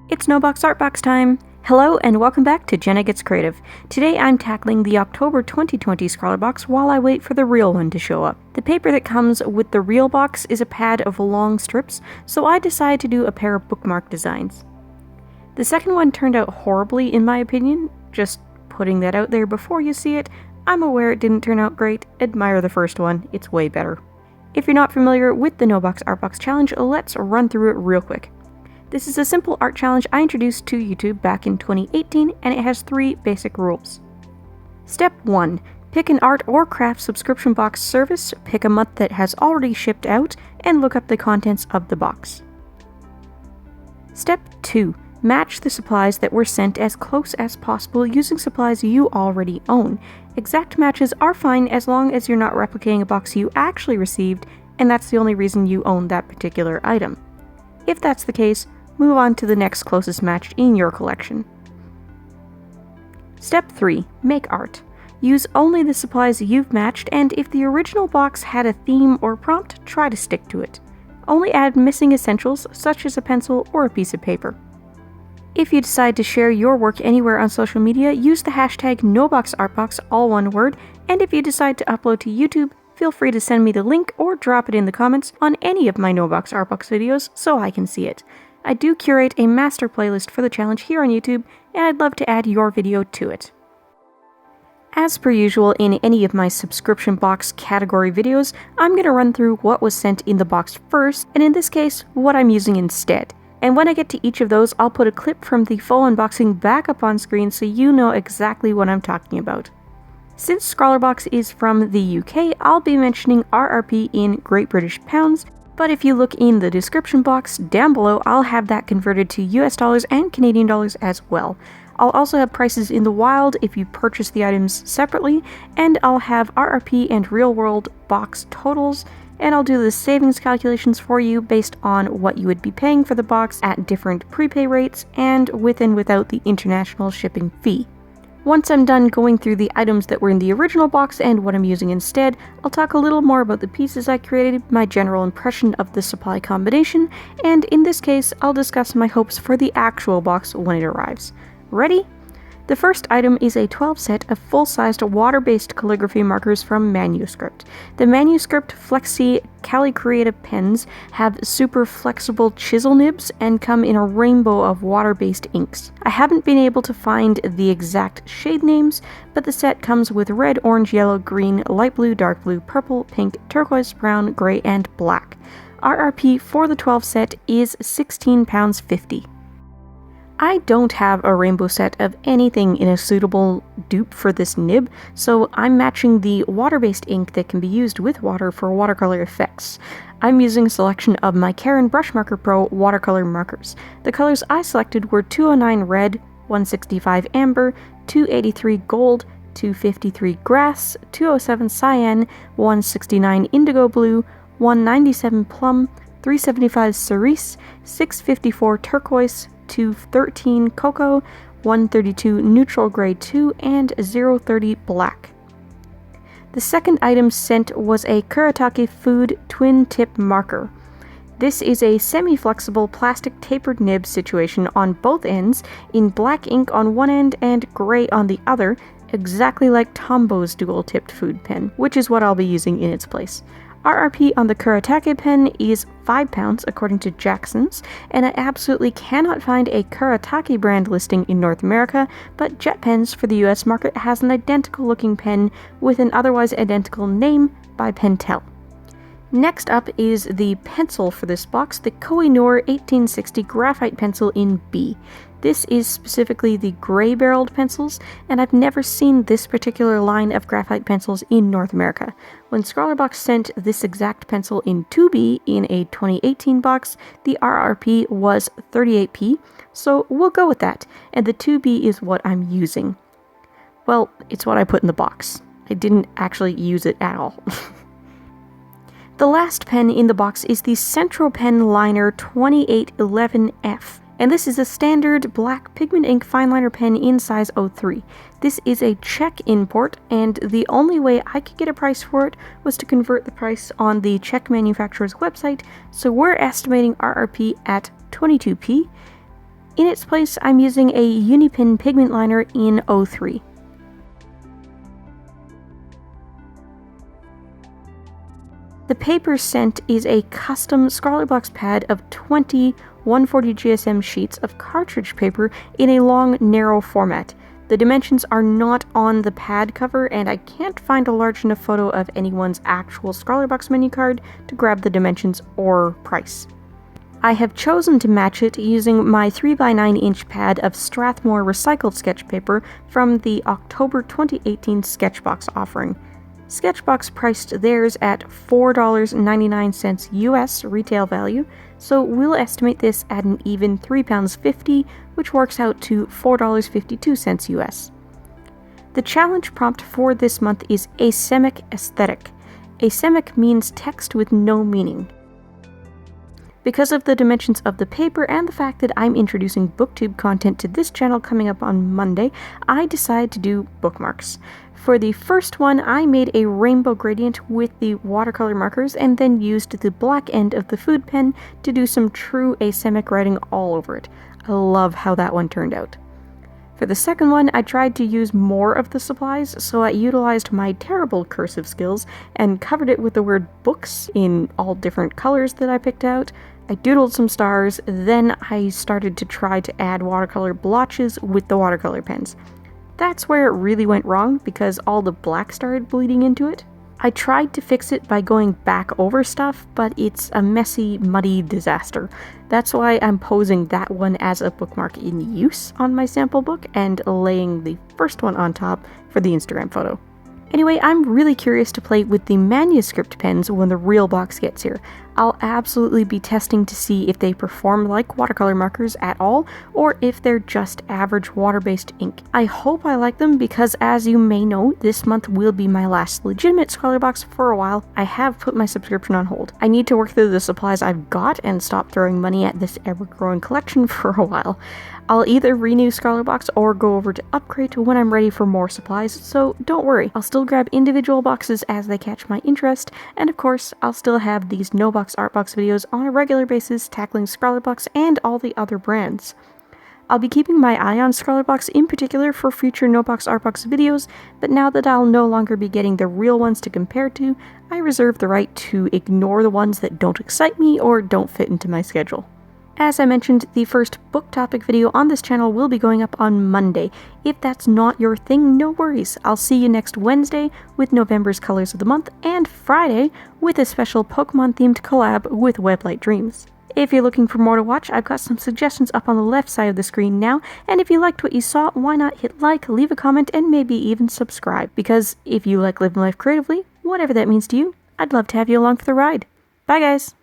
It's No Box Art Box time! Hello and welcome back to Jenna Gets Creative. Today I'm tackling the October 2020 Scrawler box while I wait for the real one to show up. The paper that comes with the real box is a pad of long strips, so I decided to do a pair of bookmark designs. The second one turned out horribly in my opinion, just putting that out there before you see it. I'm aware it didn't turn out great, admire the first one, it's way better. If you're not familiar with the No Box Art Box Challenge, let's run through it real quick. This is a simple art challenge I introduced to YouTube back in 2018, and it has 3 basic rules. Step 1. Pick an art or craft subscription box service, pick a month that has already shipped out, and look up the contents of the box. Step 2. Match the supplies that were sent as close as possible using supplies you already own. Exact matches are fine as long as you're not replicating a box you actually received, and that's the only reason you own that particular item. If that's the case, move on to the next closest match in your collection. Step 3. Make art. Use only the supplies you've matched, and if the original box had a theme or prompt, try to stick to it. Only add missing essentials, such as a pencil or a piece of paper. If you decide to share your work anywhere on social media, use the hashtag NoBoxArtBox, all one word, and if you decide to upload to YouTube, feel free to send me the link or drop it in the comments on any of my No Box Art Box videos so I can see it. I do curate a master playlist for the challenge here on YouTube, and I'd love to add your video to it. As per usual in any of my subscription box category videos, I'm going to run through what was sent in the box first, and in this case, what I'm using instead. And when I get to each of those, I'll put a clip from the full unboxing back up on screen so you know exactly what I'm talking about. Since Scrawler Box is from the UK, I'll be mentioning RRP in Great British Pounds, but if you look in the description box down below, I'll have that converted to US dollars and Canadian dollars as well. I'll also have prices in the wild if you purchase the items separately, and I'll have RRP and real world box totals, and I'll do the savings calculations for you based on what you would be paying for the box at different prepay rates and with and without the international shipping fee. Once I'm done going through the items that were in the original box and what I'm using instead, I'll talk a little more about the pieces I created, my general impression of the supply combination, and in this case, I'll discuss my hopes for the actual box when it arrives. Ready? The first item is a 12 set of full-sized water-based calligraphy markers from Manuscript. The Manuscript Flexi Cali Creative pens have super flexible chisel nibs and come in a rainbow of water-based inks. I haven't been able to find the exact shade names, but the set comes with red, orange, yellow, green, light blue, dark blue, purple, pink, turquoise, brown, grey, and black. RRP for the 12 set is £16.50. I don't have a rainbow set of anything in a suitable dupe for this nib, so I'm matching the water-based ink that can be used with water for watercolor effects. I'm using a selection of my Caran Brush Marker Pro watercolor markers. The colors I selected were 209 red, 165 amber, 283 gold, 253 grass, 207 cyan, 169 indigo blue, 197 plum, 375 cerise, 654 turquoise, 213 cocoa, 132 neutral gray 2, and 030 black. The second item sent was a Kuretake Food twin tip marker. This is a semi-flexible plastic tapered nib situation on both ends, in black ink on one end and gray on the other, exactly like Tombo's dual-tipped food pen, which is what I'll be using in its place. RRP on the Kuretake pen is £5 according to Jackson's, and I absolutely cannot find a Kuretake brand listing in North America, but JetPens for the US market has an identical looking pen with an otherwise identical name by Pentel. Next up is the pencil for this box, the Koh-i-Noor 1860 graphite pencil in B. This is specifically the gray-barreled pencils, and I've never seen this particular line of graphite pencils in North America. When Scrawlerbox sent this exact pencil in 2B in a 2018 box, the RRP was 38p, so we'll go with that, and the 2B is what I'm using. Well, it's what I put in the box. I didn't actually use it at all. The last pen in the box is the Central Pen Liner 2811F, and this is a standard black pigment ink fine liner pen in size 03. This is a Czech import, and the only way I could get a price for it was to convert the price on the Czech manufacturer's website, so we're estimating RRP at 22p. In its place, I'm using a Unipin pigment liner in 03. The paper sent is a custom Scrawlrbox pad of 20 140 GSM sheets of cartridge paper in a long, narrow format. The dimensions are not on the pad cover, and I can't find a large enough photo of anyone's actual Scrawlrbox menu card to grab the dimensions or price. I have chosen to match it using my 3x9 inch pad of Strathmore recycled sketch paper from the October 2018 Sketchbox offering. Sketchbox priced theirs at $4.99 US retail value, so we'll estimate this at an even £3.50, which works out to $4.52 US. The challenge prompt for this month is Asemic Aesthetic. Asemic means text with no meaning. Because of the dimensions of the paper and the fact that I'm introducing booktube content to this channel coming up on Monday, I decided to do bookmarks. For the first one, I made a rainbow gradient with the watercolor markers and then used the black end of the food pen to do some true asemic writing all over it. I love how that one turned out. For the second one, I tried to use more of the supplies, so I utilized my terrible cursive skills and covered it with the word books in all different colors that I picked out. I doodled some stars, then I started to try to add watercolor blotches with the watercolor pens. That's where it really went wrong because all the black started bleeding into it. I tried to fix it by going back over stuff, but it's a messy, muddy disaster. That's why I'm posing that one as a bookmark in use on my sample book and laying the first one on top for the Instagram photo. Anyway, I'm really curious to play with the manuscript pens when the real box gets here. I'll absolutely be testing to see if they perform like watercolor markers at all, or if they're just average water-based ink. I hope I like them because, as you may know, this month will be my last legitimate Scrawlrbox for a while. I have put my subscription on hold. I need to work through the supplies I've got and stop throwing money at this ever-growing collection for a while. I'll either renew Scrawlrbox or go over to Upgrade when I'm ready for more supplies, so don't worry. I'll still grab individual boxes as they catch my interest, and of course, I'll still have these no-box Artbox videos on a regular basis tackling Scrawlrbox and all the other brands. I'll be keeping my eye on Scrawlrbox in particular for future no-box Artbox videos, but now that I'll no longer be getting the real ones to compare to, I reserve the right to ignore the ones that don't excite me or don't fit into my schedule. As I mentioned, the first book topic video on this channel will be going up on Monday. If that's not your thing, no worries. I'll see you next Wednesday with November's Colors of the Month, and Friday with a special Pokemon-themed collab with Weblight Dreams. If you're looking for more to watch, I've got some suggestions up on the left side of the screen now, and if you liked what you saw, why not hit like, leave a comment, and maybe even subscribe, because if you like living life creatively, whatever that means to you, I'd love to have you along for the ride. Bye guys!